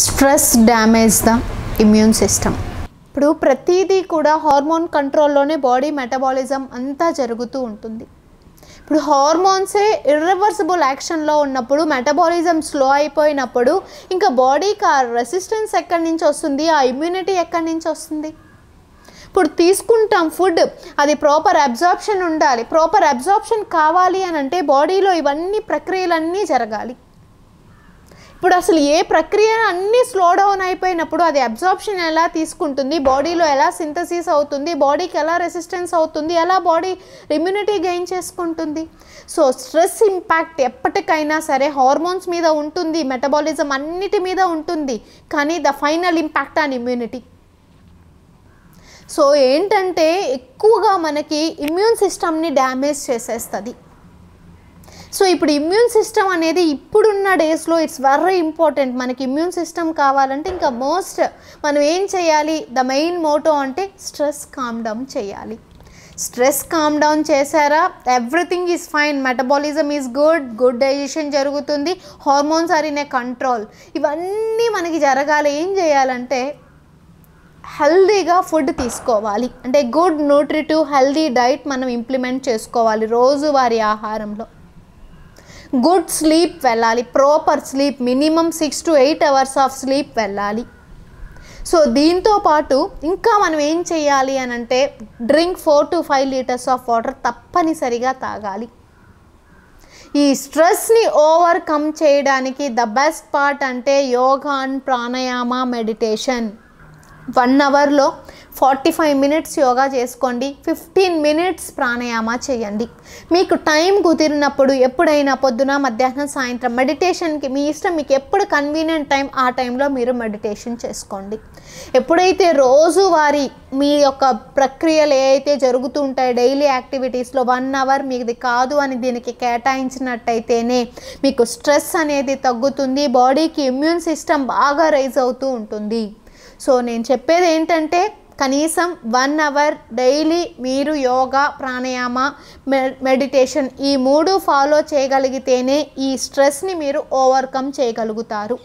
Stress damage the immune system. ఇప్పుడు ప్రతిదీ కూడా హార్మోన్ కంట్రోల్లోనే బాడీ మెటబాలిజం అంతా జరుగుతూ ఉంటుంది. ఇప్పుడు హార్మోన్సే ఇర్రివర్సిబుల్ యాక్షన్లో ఉన్నప్పుడు, మెటబాలిజం స్లో అయిపోయినప్పుడు ఇంకా బాడీకి ఆ రెసిస్టెన్స్ ఎక్కడి నుంచి వస్తుంది, ఆ ఇమ్యూనిటీ ఎక్కడి నుంచి వస్తుంది? ఇప్పుడు తీసుకుంటాం ఫుడ్, అది ప్రాపర్ అబ్జార్ప్షన్ ఉండాలి. ప్రాపర్ అబ్జార్ప్షన్ కావాలి అని అంటే బాడీలో ఇవన్నీ ప్రక్రియలన్నీ జరగాలి. ఇప్పుడు అసలు ఏ ప్రక్రియ అన్నీ స్లో డౌన్ అయిపోయినప్పుడు అది అబ్జార్ప్షన్ ఎలా తీసుకుంటుంది, బాడీలో ఎలా సింథసిస్ అవుతుంది, బాడీకి ఎలా రెసిస్టెన్స్ అవుతుంది, ఎలా బాడీ ఇమ్యూనిటీ గెయిన్ చేసుకుంటుంది? సో స్ట్రెస్ ఇంపాక్ట్ ఎప్పటికైనా సరే హార్మోన్స్ మీద ఉంటుంది, మెటబాలిజం అన్నిటి మీద ఉంటుంది, కానీ the final impact on immunity. So ఏంటంటే ఎక్కువగా మనకి ఇమ్యూన్ సిస్టమ్ని డ్యామేజ్ చేసేస్తుంది. సో ఇప్పుడు ఇమ్యూన్ సిస్టమ్ అనేది ఇప్పుడున్న డేస్లో ఇట్స్ వెరీ ఇంపార్టెంట్. మనకి ఇమ్యూన్ సిస్టమ్ కావాలంటే ఇంకా మోస్ట్ మనం ఏం చేయాలి, ద మెయిన్ మోటో అంటే స్ట్రెస్ కామ్ డౌన్ చేయాలి. స్ట్రెస్ కామ్ డౌన్ చేశారా, everything is fine, metabolism is good digestion జరుగుతుంది, hormones are in a control. ఇవన్నీ మనకి జరగాలి. ఏం చేయాలంటే హెల్దీగా ఫుడ్ తీసుకోవాలి. అంటే గుడ్ న్యూట్రిటివ్ హెల్దీ డైట్ మనం ఇంప్లిమెంట్ చేసుకోవాలి రోజువారీ ఆహారంలో. గుడ్ స్లీప్ వెళ్ళాలి, proper sleep, minimum 6 to 8 hours of sleep వెళ్ళాలి. సో దీంతో పాటు ఇంకా మనం ఏం చేయాలి అని అంటే drink 4 to 5 liters of water తప్పనిసరిగా తాగాలి. ఈ స్ట్రెస్ని ఓవర్కమ్ చేయడానికి ద బెస్ట్ పార్ట్ అంటే yoga and pranayama meditation. 1 hourలో 45 minutes yoga చేసుకోండి, 15 minutes ప్రాణాయామ చేయండి. మీకు టైం కుదిరినప్పుడు ఎప్పుడైనా పొద్దున, మధ్యాహ్నం, సాయంత్రం మెడిటేషన్కి మీ ఇష్టం, మీకు ఎప్పుడు కన్వీనియంట్ టైం ఆ టైంలో మీరు మెడిటేషన్ చేసుకోండి. ఎప్పుడైతే రోజువారీ మీ యొక్క ప్రక్రియలు ఏవైతే జరుగుతూ ఉంటాయో డైలీ యాక్టివిటీస్లో 1 hour మీది కాదు అని దీనికి కేటాయించినట్టయితేనే మీకు స్ట్రెస్ అనేది తగ్గుతుంది, బాడీకి ఇమ్యూన్ సిస్టమ్ బాగా రైజ్ అవుతూ ఉంటుంది. సో నేను చెప్పేది ఏంటంటే కనీసం 1 hour డైలీ మీరు యోగా, ప్రాణాయామ, మెడిటేషన్ ఈ 3 ఫాలో చేయగలిగితేనే ఈ స్ట్రెస్ని మీరు ఓవర్కమ్ చేయగలుగుతారు.